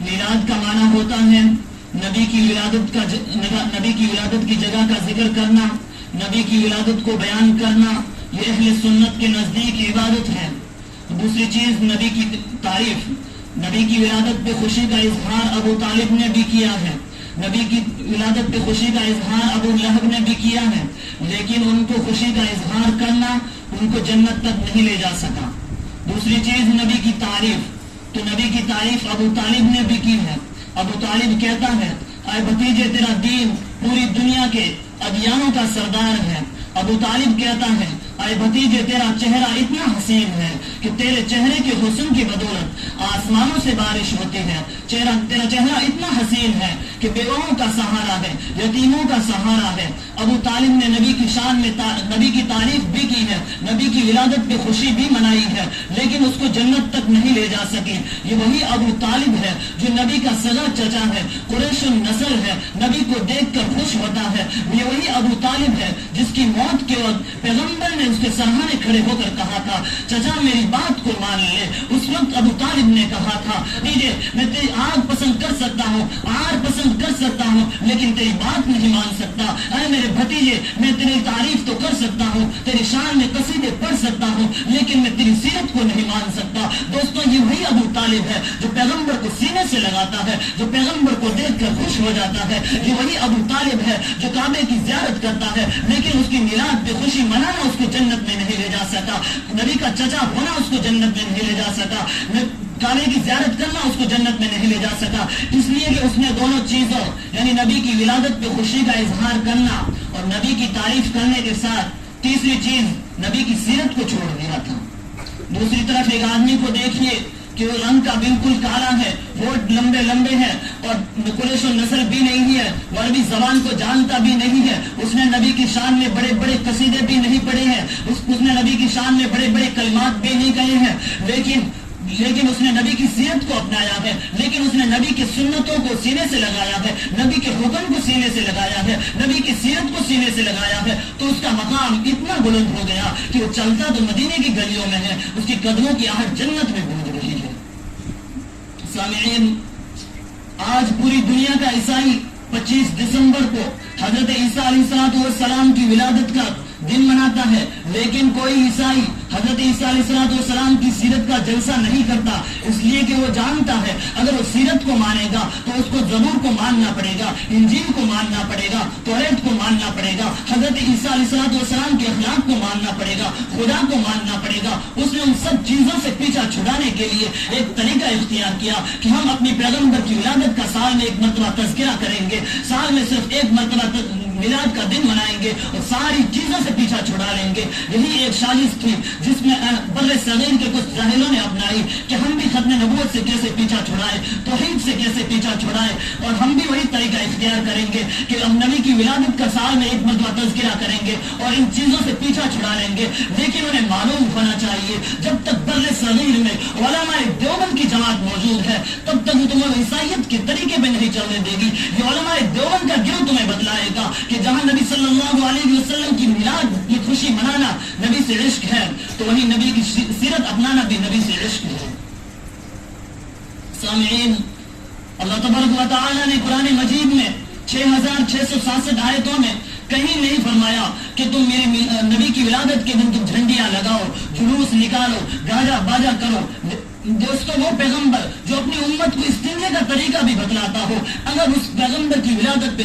میلاد کا معنی ہوتا ہے نبی کی ولادت کی جگہ کا ذکر کرنا، نبی کی ولادت کو بیان کرنا، یہ اہل سنت کے نزدیک عبادت ہے۔ دوسری چیز نبی کی تعریف، نبی کی ولادت پہ خوشی کا اظہار ابو طالب نے بھی کیا ہے، نبی کی ولادت پہ خوشی کا اظہار ابو لہب نے بھی کیا ہے، لیکن ان کو خوشی کا اظہار کرنا ان کو جنت تک نہیں لے جا سکا۔ دوسری چیز نبی کی تعریف، تو نبی کی تعریف ابو طالب نے بھی کی ہے۔ ابو طالب کہتا ہے اے بھتیجے تیرا دین پوری دنیا کے ادیانوں کا سردار ہے۔ ابو طالب کہتا ہے اے بھتیجے تیرا چہرہ اتنا حسین ہے کہ تیرے چہرے کے حسن کی بدولت آسمانوں سے بارش ہوتی ہے۔ تیرا چہرہ اتنا حسین ہے کہ بیوہوں کا سہارا ہے، یتیموں کا سہارا ہے۔ ابو طالب نے نبی کی شان میں نبی کی تعریف بھی کی ہے، نبی کی ولادت پہ خوشی بھی منائی ہے، لیکن اس کو جنت تک نہیں لے جا سکی۔ یہ وہی ابو طالب ہے جو نبی کا سگا چچا ہے، قریش النسل ہے، نبی کو دیکھ کر خوش ہوتا ہے۔ یہ وہی ابو طالب ہے جس کی موت کے وقت پیغمبر نے اس کے سرہانے کھڑے ہو کر کہا تھا چچا میری بات کو مان لے۔ اس وقت ابو طالب نے کہا تھا میں تیری آگ پسند کر سکتا ہوں، آر پسند کر سکتا ہوں، لیکن تیری بات نہیں مان سکتا۔ اے میرے بھتیجے میں تیری تعریف تو کر سکتا ہوں، تیری شان میں قصیدے پڑھ سکتا ہوں، لیکن میں تیری سیرت کو نہیں مان سکتا۔ دوستوں یہ وہی ابو طالب ہے جو پیغمبر کو سینے سے لگاتا ہے، جو پیغمبر کو دیکھ کر خوش ہو جاتا ہے۔ یہ وہی ابو طالب ہے جو کعبے کی زیارت کرتا ہے، لیکن اس کی میلاد پہ خوشی منانا اس کو جنت میں نہیں لے جا سکا، نبی کا چچا ہونا اس کو جنت میں نہیں لے جا سکا، کعبے کی زیارت کرنا اس کو جنت میں نہیں لے جا سکا، اس لیے کہ اس نے دونوں چیزوں یعنی نبی کی ولادت پہ خوشی کا اظہار کرنا اور نبی کی تعریف کرنے کے ساتھ تیسری چیز نبی کی سیرت کو چھوڑ دیا تھا۔ دوسری طرف ایک آدمی کو دیکھیے کہ وہ رنگ کا بالکل کالا ہے، ہوٹ لمبے لمبے ہیں اور قریش النسل بھی نہیں ہے، وہ عربی زبان کو جانتا بھی نہیں ہے، اس نے نبی کی شان میں بڑے بڑے قصیدے بھی نہیں پڑھے ہیں، اس نے نبی کی شان میں بڑے بڑے کلمات بھی نہیں کہے ہیں، لیکن اس نے نبی کی سیرت کو اپنایا ہے، لیکن اس نے نبی کی سنتوں کو سینے سے لگایا ہے، نبی کے حکم کو سینے سے لگایا ہے، نبی کی سیرت کو سینے سے لگایا ہے، تو اس کا مقام اتنا بلند ہو گیا کہ وہ چلتا تو مدینے کی گلیوں میں ہے، اس کی قدموں کی آہٹ جنت میں گونج رہی ہے۔ سامعین، آج پوری دنیا کا عیسائی 25 دسمبر کو حضرت عیسیٰ علیہ السلام کی ولادت کا دن مناتا ہے، لیکن کوئی عیسائی حضرت عیسیٰ علیہ السلام کی سیرت کا جلسہ نہیں کرتا، اس لیے کہ وہ جانتا ہے اگر وہ سیرت کو مانے گا تو اس کو زبور کو ماننا پڑے گا، انجیل کو ماننا پڑے گا، توریت کو ماننا پڑے گا، حضرت عیسیٰ علیہ السلام کے اخلاق کو ماننا پڑے گا، خدا کو ماننا پڑے گا۔ اس نے ان سب چیزوں سے پیچھا چھڑانے کے لیے ایک طریقہ اختیار کیا کہ ہم اپنی پیغمبر کی ولادت کا سال میں ایک مرتبہ تذکرہ کریں گے، سال میں صرف ایک مرتبہ میلاد کا دن منائیں گے اور ساری چیزوں سے پیچھا چھڑا لیں گے۔ یہی ایک سازش تھی جس میں بر صغیر کے کچھ جاہلوں نے اپنائی کہ ہم بھی ختم نبوت سے کیسے پیچھا چھڑائے، توحید سے کیسے پیچھا چھڑائے، اور ہم بھی وہی طریقہ اختیار کریں گے کہ ہم نبی کی ولادت کا سال میں ایک مرتبہ تذکرہ کریں گے اور ان چیزوں سے پیچھا چھڑا لیں گے۔ لیکن انہیں معلوم ہونا چاہیے جب تک بر صغیر میں علماء دیوبند کی جماعت موجود ہے تب تک وہ تمہیں عیسائیت کے طریقے پہ نہیں چلنے دے گی۔ یہ علماء دیوبند کا گروہ تمہیں بتلائے گا کہ جہاں نبی صلی اللہ علیہ وسلم کی میلاد کی خوشی منانا نبی سے عشق ہے تو وہی نبی کی سیرت اپنانا بھی نبی سے عشق ہے۔ سامعین، اللہ تبارک و تعالی نے قرآن مجید میں 6667 آیتوں میں کہیں نہیں فرمایا کہ تم میرے نبی کی ولادت کے دن تم جھنڈیاں لگاؤ، جلوس نکالو، گاجا باجا کرو۔ دوستو وہ پیغمبر جو اپنی امت کو استنجے کا طریقہ بھی بتلاتا ہو، اگر اس پیغمبر کی ولادت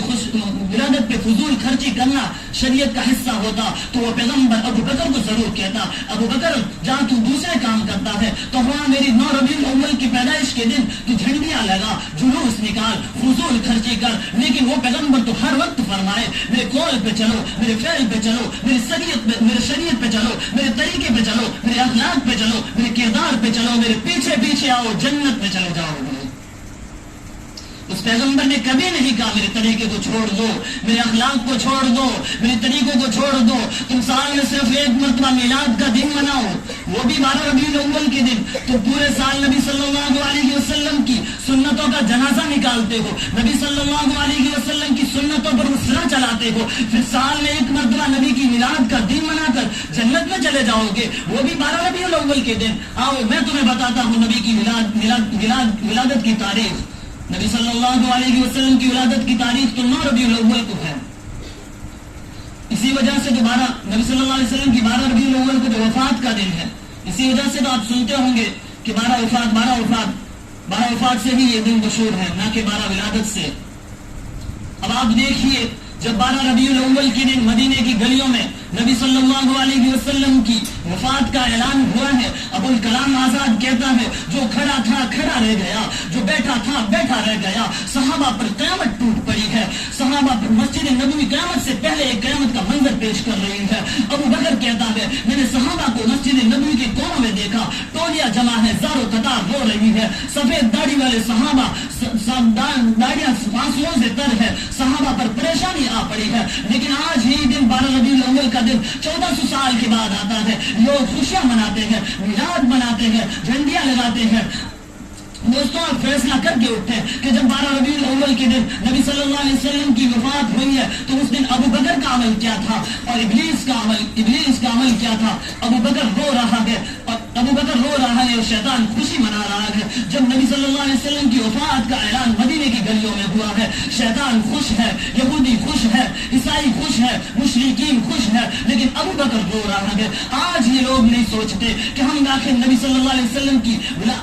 پہ فضول خرچی کرنا شریعت کا حصہ ہوتا تو وہ پیغمبر ابو بکر کو ضرور کہتا ابو بکر جہاں تو دوسرے کام کرتا ہے تو وہاں میری 9 ربیع الاول کی پیدائش کے دن تو جھنڈیاں لگا، جلوس نکال، فضول خرچی کر۔ لیکن وہ پیغمبر تو ہر وقت فرمائے میرے قول پہ چلو، میرے فعل پہ چلو، میری شریعت پہ چلو، میرے طریقے پہ چلو، میرے اخلاق پہ چلو، میرے کردار پہ چلو، میرے پیچھے پیچھے آؤ، جنت میں چلے جاؤ گے۔ اس پیغمبر نے کبھی نہیں کہا میرے طریقے کو چھوڑ دو، میرے اخلاق کو چھوڑ دو، میرے طریقوں کو چھوڑ دو، تم سال میں صرف ایک مرتبہ میلاد کا دن مناؤ، وہ بھی 12 ربیع الاول کے دن، تو پورے سال نبی صلی اللہ علیہ وسلم کی سنتوں کا جنازہ نکالتے ہو، نبی صلی اللہ علیہ وسلم کی سنتوں پر اسرا چلاتے ہو، پھر سال میں ایک مرتبہ نبی کی میلاد کا دن منا کر جنت میں چلے جاؤ گے، وہ بھی 12 ربیع الاول کے دن۔ آؤ میں تمہیں بتاتا ہوں نبی کی ولادت کی تاریخ۔ نبی صلی اللہ علیہ وسلم کی ولادت کی تاریخ تو 9 ربیع الاول کو ہے. اسی وجہ سے جو نبی صلی اللہ علیہ وسلم کی 12 ربیع الاول کو جو وفات کا دن ہے، اسی وجہ سے تو آپ سنتے ہوں گے کہ 12 وفات سے ہی یہ دن مشہور ہے، نہ کہ 12 ولادت سے. اب آپ دیکھیے، جب 12 ربیع الاول کے دن مدینے کی گلیوں میں نبی صلی اللہ علیہ وسلم کی وفات کا اعلان ہوا ہے، ابو الکلام آزاد کہتا ہے جو کھڑا تھا کھڑا رہ گیا، جو بیٹھا تھا بیٹھا رہ گیا. صحابہ پر قیامت ٹوٹ پڑی ہے. صحابہ پر مسجد نبوی قیامت سے پہلے ایک قیامت کا منظر پیش کر رہی ہے. ابو بکر کہتا ہے میں نے صحابہ کو مسجد نبوی کے کونوں میں دیکھا، ٹولیاں جمع ہے، زار و قطار رو رہی ہے. سفید داڑھی والے صحابہ، داڑیاں آنسوؤں سے تر ہے، صحابہ پر پریشانی آ پڑی ہے. لیکن آج ہی دن 12 ربیع الاول کا دن 1400 سال کے بعد آتا ہے. لوگ خوشیاں مناتے ہیں، میلاد مناتے ہیں، جھنڈیاں لگاتے ہیں. دوستوں، آپ فیصلہ کر کے اٹھے کہ جب 12 ربیع الاول کے دن نبی صلی اللہ علیہ وسلم کی وفات ہوئی ہے تو اس دن ابو بکر کا عمل کیا تھا اور ابلیس کا عمل کیا تھا. ابو بکر رو رہا ہے اور شیطان خوشی منا رہا ہے. جب نبی صلی اللہ علیہ وسلم کی وفات کا اعلان مدینے کی گلیوں میں ہوا ہے، شیطان خوش ہے، یہودی خوش ہے، عیسائی خوش ہے، مشرکین خوش ہے، لیکن ابو بکر رو رہا ہے. آج یہ لوگ نہیں سوچتے کہ ہم آخر نبی صلی اللہ علیہ وسلم کی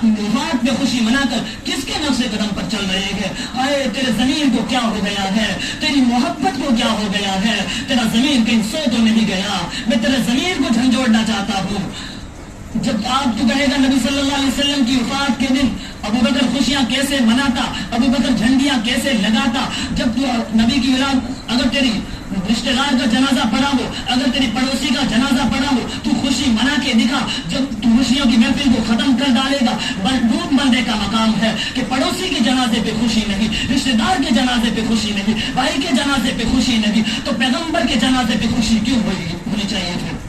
وفات میں خوشی منا کر کس کے نفس قدم پر چل رہے ہیں. اے تیرے ضمیر کو کیا ہو گیا ہے، تیری محبت کو کیا ہو گیا ہے، تیرا ضمیر کہیں سو تو نہیں گیا. میں تیرے ضمیر کو جھنجھوڑنا چاہتا ہوں. جب آپ تو کہے گا نبی صلی اللہ علیہ وسلم کی وفات کے دن ابو بکر خوشیاں کیسے مناتا، ابو بکر جھنڈیاں کیسے لگاتا. جب تو نبی کی ولادت، اگر تیری رشتہ دار کا جنازہ پڑا ہو، اگر تیری پڑوسی کا جنازہ پڑا ہو، تو خوشی منا کے دکھا. جب تو خوشیوں کی محفل کو ختم کر ڈالے گا، بندوق بندے کا مقام ہے کہ پڑوسی کے جنازے پہ خوشی نہیں، رشتہ دار کے جنازے پہ خوشی نہیں، بھائی کے جنازے پہ خوشی نہیں، تو پیغمبر کے جنازے پہ خوشی کیوں ہونی چاہیے پھر؟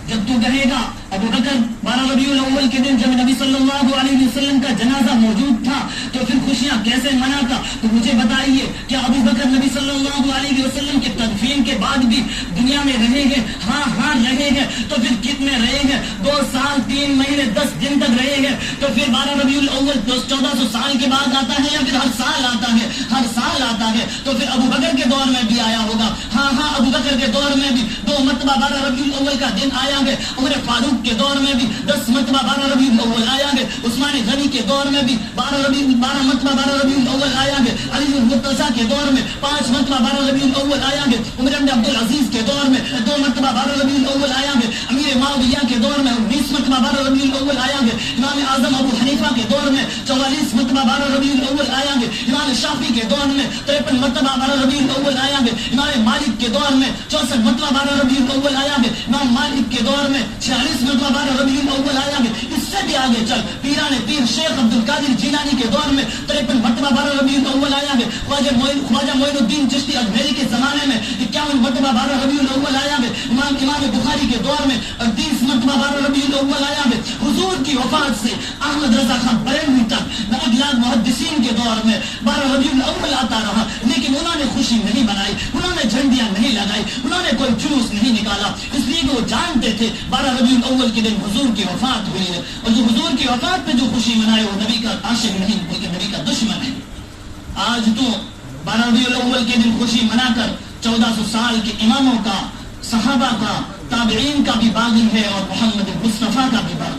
جب تو کہے گا ابو بکر 12 ربیع الاول کے دن جب نبی صلی اللہ علیہ وسلم کا جنازہ موجود تھا تو پھر خوشیاں کیسے مناتا، تو مجھے بتائیے کہ ابو بکر نبی صلی اللہ علیہ وسلم کی تدفین کے بعد بھی دنیا میں رہے گے؟ ہاں رہے گے. تو پھر کتنے رہے گے؟ 2 سال 3 مہینے 10 دن تک رہے گے. تو پھر 12 ربیع الاول 1400 سال کے بعد آتا ہے یا پھر ہر سال آتا ہے؟ ہر سال آتا ہے. تو پھر ابو بکر کے دور میں بھی آیا ہوگا. ہاں ابو بکر کے دور میں بھی 2 مرتبہ 12 ربیع الاول کا دن آیا ہے. عمر فاروق کے دور میں بھی 10 مرتبہ 12 ربیع الاول آیا ہے. عثمان غنی کے دور میں بھی 12 مرتبہ 12 ربیع الاول آیا ہے. علی المرتضیٰ کے دور میں 5 مرتبہ 12 ربیع الاول آیا ہے. عمر بن عبد العزیز کے دور میں 2 مرتبہ 12 ربیع الاول آیا ہے. امیر معاویہ کے دور میں 20 مرتبہ 12 ربیع الاول آیا ہے. امام اعظم ابو حنیفہ کے دور میں 44 مرتبہ 12 ربیع الاول آیا ہے. امام شافعی کے دور میں 53 مرتبہ 12 ربیع الاول آیا ہے. امام مالک کے دور میں 64 مرتبہ 12 ربیع الاول آیا ہے. امام مالک کے دور میں 46 مرتبہ 12 ربیع الاول آیا ہے. اس سے بھی آگے چل، پیران پیر شیخ عبد القادر جیلانی کے دور میں 53 مرتبہ 12 ربیع الاول آیا ہے. خواجہ معین الدین چشتی اجمیری کے زمانے میں 51 مرتبہ 12 ربیع الاول آیا ہے. امام بخاری کے دور میں 30 مرتبہ 12 ربیع الاول آیا ہے. حضور کی وفات سے احمد رضا خان بریلوی تک اگلاد محدثین کے دور میں 12 ربیع الاول آتا رہا، لیکن انہوں نے خوشی نہیں منائی، انہوں نے جھنڈیاں نہیں لگائی، انہوں نے کوئی جلوس نہیں نکالا، اس لیے کہ وہ جانتے تھے 12 ربیع الاول کے دن حضور کی وفات ہوئی ہے، اور جو حضور کی وفات پہ جو خوشی منائے وہ نبی کا عاشق نہیں بلکہ نبی کا دشمن ہے. آج تو 12 ربیع الاول کے دن خوشی منا کر 1400 سال کے اماموں کا، صحابہ کا، تابعین کا بھی باغی ہے اور محمد مصطفیٰ کا بھی باغی